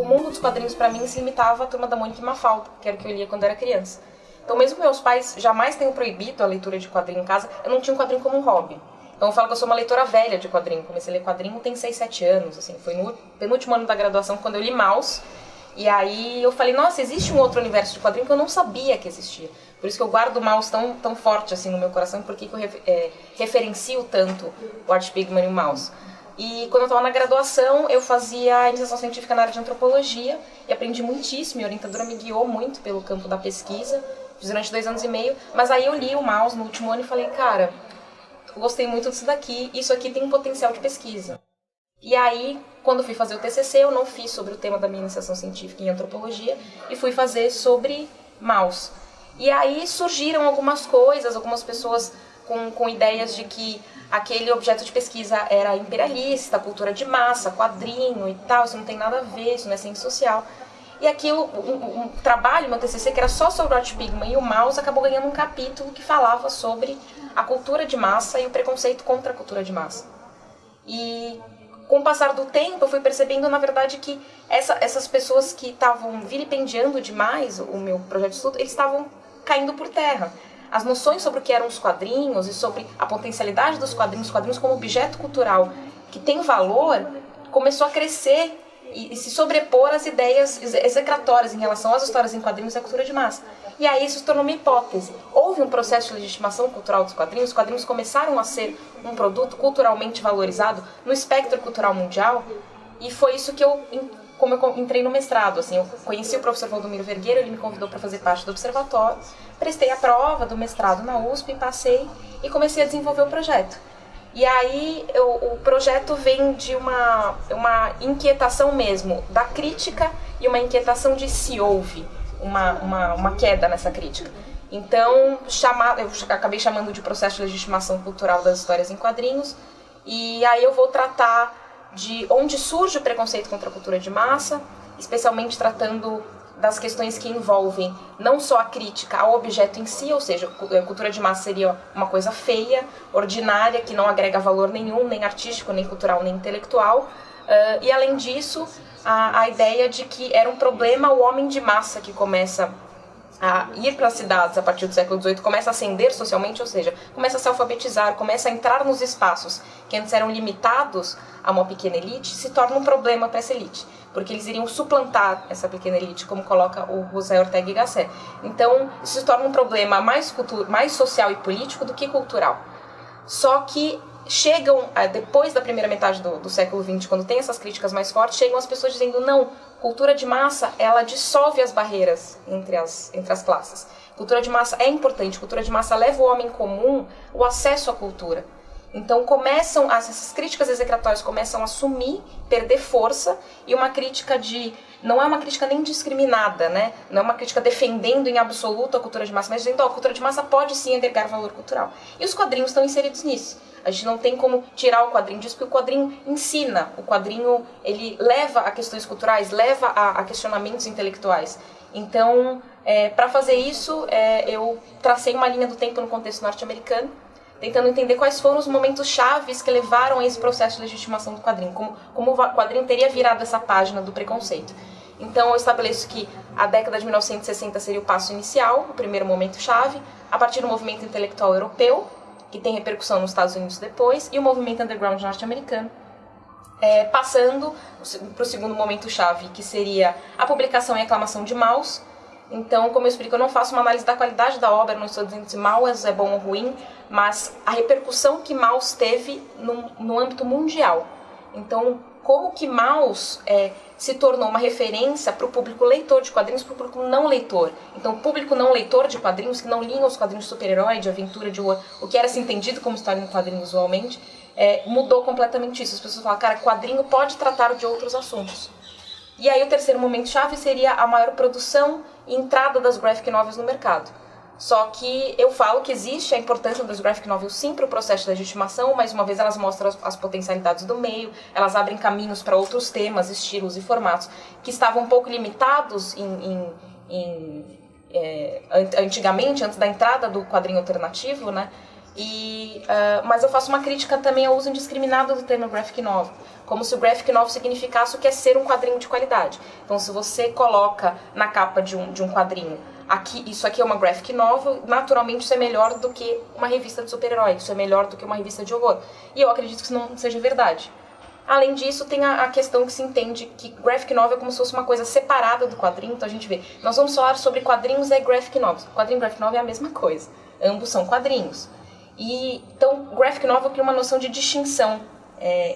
o mundo dos quadrinhos para mim se limitava à Turma da Mônica e Mafalda, que era o que eu lia quando era criança. Então, mesmo que meus pais jamais tenham proibido a leitura de quadrinho em casa, eu não tinha um quadrinho como um hobby. Então eu falo que eu sou uma leitora velha de quadrinho. Comecei a ler quadrinho tem 6, 7 anos, assim. Foi no penúltimo ano da graduação quando eu li Maus. E aí eu falei, nossa, existe um outro universo de quadrinho que eu não sabia que existia. Por isso que eu guardo Maus tão forte assim no meu coração, porque eu referencio tanto o Art Spiegelman e o Maus. E quando eu estava na graduação, eu fazia iniciação científica na área de antropologia e aprendi muitíssimo. Minha orientadora me guiou muito pelo campo da pesquisa, fiz durante 2 anos e meio. Mas aí eu li o Maus no último ano e falei, cara, gostei muito disso daqui, isso aqui tem um potencial de pesquisa. E aí, quando fui fazer o TCC, eu não fiz sobre o tema da minha iniciação científica em antropologia e fui fazer sobre Maus. E aí surgiram algumas coisas, algumas pessoas com ideias de que aquele objeto de pesquisa era imperialista, cultura de massa, quadrinho e tal, isso não tem nada a ver, isso não é ciência social. E aquilo, um trabalho, meu TCC, que era só sobre o Art Spiegelman e o Maus, acabou ganhando um capítulo que falava sobre a cultura de massa e o preconceito contra a cultura de massa. E com o passar do tempo, eu fui percebendo, na verdade, que essas pessoas que estavam vilipendiando demais o meu projeto de estudo, eles estavam caindo por terra. As noções sobre o que eram os quadrinhos e sobre a potencialidade dos quadrinhos como objeto cultural que tem valor, começou a crescer e se sobrepor às ideias execratórias em relação às histórias em quadrinhos e à cultura de massa. E aí isso se tornou uma hipótese. Houve um processo de legitimação cultural dos quadrinhos, os quadrinhos começaram a ser um produto culturalmente valorizado no espectro cultural mundial, e foi isso que como eu entrei no mestrado, assim, eu conheci o professor Valdomiro Vergueiro, ele me convidou para fazer parte do observatório, prestei a prova do mestrado na USP, passei e comecei a desenvolver o projeto. E aí o projeto vem de uma inquietação mesmo da crítica e uma inquietação de se houve uma queda nessa crítica. Então, eu acabei chamando de processo de legitimação cultural das histórias em quadrinhos, e aí eu vou tratar de onde surge o preconceito contra a cultura de massa, especialmente tratando das questões que envolvem não só a crítica ao objeto em si, ou seja, a cultura de massa seria uma coisa feia, ordinária, que não agrega valor nenhum, nem artístico, nem cultural, nem intelectual, e além disso, a ideia de que era um problema o homem de massa que começa a ir para as cidades a partir do século XVIII, começa a ascender socialmente, ou seja, começa a se alfabetizar, começa a entrar nos espaços que antes eram limitados a uma pequena elite, se torna um problema para essa elite, porque eles iriam suplantar essa pequena elite, como coloca o José Ortega y Gasset. Então, isso se torna um problema mais social e político do que cultural. Só que chegam, depois da primeira metade do século XX, quando tem essas críticas mais fortes, chegam as pessoas dizendo, não, cultura de massa, ela dissolve as barreiras entre as classes. Cultura de massa é importante, cultura de massa leva o homem comum o acesso à cultura. Então essas críticas execratórias começam a sumir, perder força, e uma crítica não é uma crítica nem discriminada, né? Não é uma crítica defendendo em absoluto a cultura de massa, mas dizendo, a cultura de massa pode sim agregar valor cultural. E os quadrinhos estão inseridos nisso. A gente não tem como tirar o quadrinho disso, porque o quadrinho ensina, o quadrinho ele leva a questões culturais, leva a questionamentos intelectuais. Então, para fazer isso, eu tracei uma linha do tempo no contexto norte-americano, tentando entender quais foram os momentos chaves que levaram a esse processo de legitimação do quadrinho, como o quadrinho teria virado essa página do preconceito. Então eu estabeleço que a década de 1960 seria o passo inicial, o primeiro momento chave, a partir do movimento intelectual europeu, que tem repercussão nos Estados Unidos depois, e o movimento underground norte-americano, passando para o segundo momento chave, que seria a publicação e aclamação de Maus. Então, como eu explico, eu não faço uma análise da qualidade da obra, não estou dizendo se Maus é bom ou ruim, mas a repercussão que Maus teve no âmbito mundial. Então, como que Maus se tornou uma referência para o público leitor de quadrinhos, para o público não leitor. Então, o público não leitor de quadrinhos, que não liam os quadrinhos de super-herói, de aventura, o que era se entendido como história em quadrinhos usualmente, mudou completamente isso. As pessoas falam, cara, quadrinho pode tratar de outros assuntos. E aí o terceiro momento chave seria a maior produção e entrada das graphic novels no mercado. Só que eu falo que existe a importância das graphic novels sim para o processo de legitimação, mas uma vez elas mostram as potencialidades do meio, elas abrem caminhos para outros temas, estilos e formatos que estavam um pouco limitados antigamente, antes da entrada do quadrinho alternativo, né? Mas eu faço uma crítica também ao uso indiscriminado do termo graphic novel, como se o graphic novel significasse o que é ser um quadrinho de qualidade. Então, se você coloca na capa de um quadrinho, isso aqui é uma graphic novel, naturalmente isso é melhor do que uma revista de super-herói, isso é melhor do que uma revista de horror. E eu acredito que isso não seja verdade. Além disso, tem a questão que se entende que graphic novel é como se fosse uma coisa separada do quadrinho. Então a gente vê, nós vamos falar sobre quadrinhos e graphic novels. Quadrinho e graphic novel é a mesma coisa, ambos são quadrinhos. Então, graphic novel cria uma noção de distinção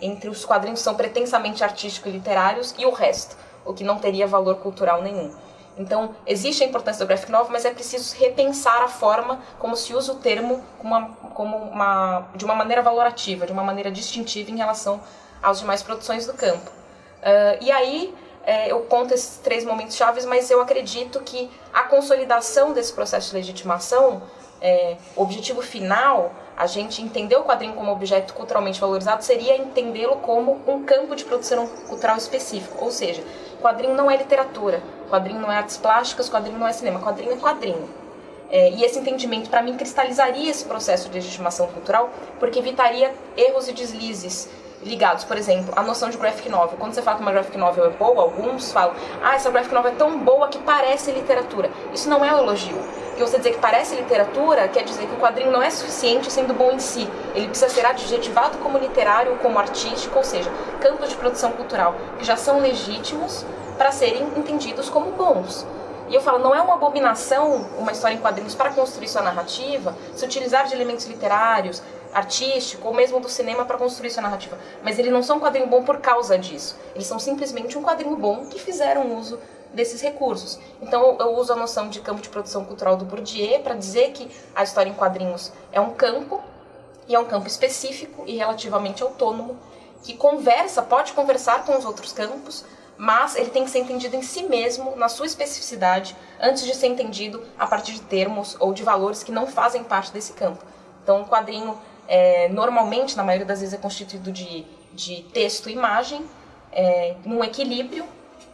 entre os quadrinhos que são pretensamente artísticos e literários e o resto, o que não teria valor cultural nenhum. Então, existe a importância do graphic novel, mas é preciso repensar a forma como se usa o termo de uma maneira valorativa, de uma maneira distintiva em relação às demais produções do campo. E aí, eu conto esses 3 momentos chaves, mas eu acredito que a consolidação desse processo de legitimação, o objetivo final, a gente entender o quadrinho como objeto culturalmente valorizado, seria entendê-lo como um campo de produção cultural específico. Ou seja, quadrinho não é literatura, quadrinho não é artes plásticas, quadrinho não é cinema, quadrinho é quadrinho. E esse entendimento, para mim, cristalizaria esse processo de legitimação cultural, porque evitaria erros e deslizes ligados, por exemplo, à noção de graphic novel. Quando você fala que uma graphic novel é boa, alguns falam, essa graphic novel é tão boa que parece literatura. Isso não é um elogio. Porque você dizer que parece literatura quer dizer que o quadrinho não é suficiente sendo bom em si. Ele precisa ser adjetivado como literário ou como artístico, ou seja, campos de produção cultural que já são legítimos para serem entendidos como bons. E eu falo, não é uma abominação uma história em quadrinhos para construir sua narrativa, se utilizar de elementos literários, artístico ou mesmo do cinema para construir sua narrativa. Mas eles não são um quadrinho bom por causa disso. Eles são simplesmente um quadrinho bom que fizeram uso desses recursos. Então eu uso a noção de campo de produção cultural do Bourdieu para dizer que a história em quadrinhos é um campo, e é um campo específico e relativamente autônomo, que pode conversar com os outros campos, mas ele tem que ser entendido em si mesmo, na sua especificidade, antes de ser entendido a partir de termos ou de valores que não fazem parte desse campo. Então o quadrinho normalmente, na maioria das vezes, é constituído de texto e imagem, num equilíbrio.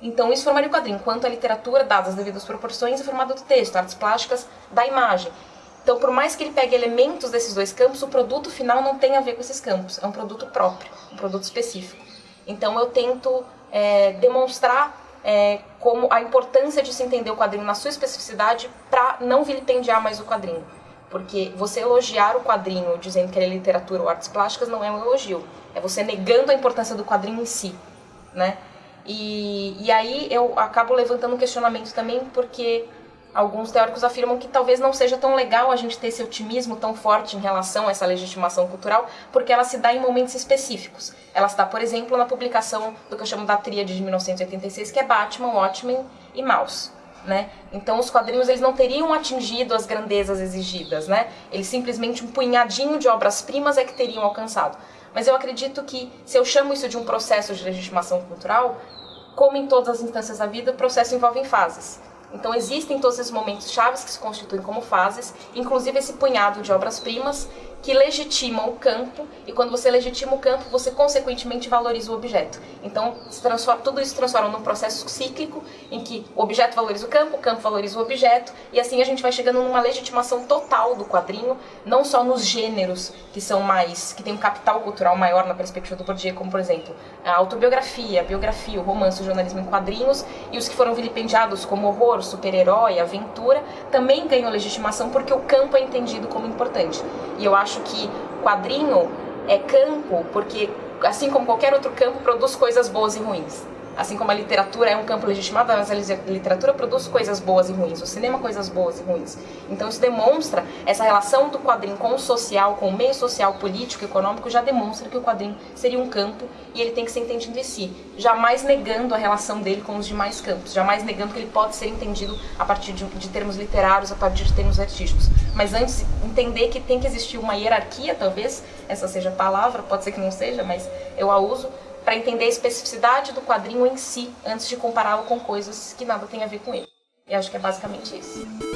Então isso formaria o quadrinho, enquanto a literatura, dadas as devidas proporções, é formada do texto, artes plásticas da imagem. Então, por mais que ele pegue elementos desses 2 campos, o produto final não tem a ver com esses campos, é um produto próprio, um produto específico. Então eu tento demonstrar como a importância de se entender o quadrinho na sua especificidade para não vilipendiar mais o quadrinho. Porque você elogiar o quadrinho dizendo que ele é literatura ou artes plásticas não é um elogio. É você negando a importância do quadrinho em si, né? E aí eu acabo levantando um questionamento também, porque alguns teóricos afirmam que talvez não seja tão legal a gente ter esse otimismo tão forte em relação a essa legitimação cultural, porque ela se dá em momentos específicos. Ela se dá, por exemplo, na publicação do que eu chamo da tríade de 1986, que é Batman, Watchmen e Maus. Né? Então os quadrinhos eles não teriam atingido as grandezas exigidas, né? Eles simplesmente um punhadinho de obras-primas é que teriam alcançado. Mas eu acredito que se eu chamo isso de um processo de legitimação cultural, como em todas as instâncias da vida, o processo envolve fases. Então existem todos esses momentos chaves que se constituem como fases, inclusive esse punhado de obras-primas que legitimam o campo, e quando você legitima o campo, você consequentemente valoriza o objeto. Então tudo isso se transforma num processo cíclico, em que o objeto valoriza o campo valoriza o objeto, e assim a gente vai chegando numa legitimação total do quadrinho, não só nos gêneros que tem um capital cultural maior na perspectiva do Bourdieu, como por exemplo a autobiografia, a biografia, o romance, o jornalismo em quadrinhos, e os que foram vilipendiados como horror, super-herói, aventura, também ganham legitimação porque o campo é entendido como importante. E eu acho que quadrinho é campo porque, assim como qualquer outro campo, produz coisas boas e ruins. Assim como a literatura é um campo legitimado, mas a literatura produz coisas boas e ruins, o cinema coisas boas e ruins. Então isso demonstra, essa relação do quadrinho com o social, com o meio social, político, econômico, já demonstra que o quadrinho seria um campo e ele tem que ser entendido em si, jamais negando a relação dele com os demais campos, jamais negando que ele pode ser entendido a partir de termos literários, a partir de termos artísticos. Mas antes, entender que tem que existir uma hierarquia, talvez, essa seja a palavra, pode ser que não seja, mas eu a uso, para entender a especificidade do quadrinho em si, antes de compará-lo com coisas que nada tem a ver com ele. E acho que é basicamente isso.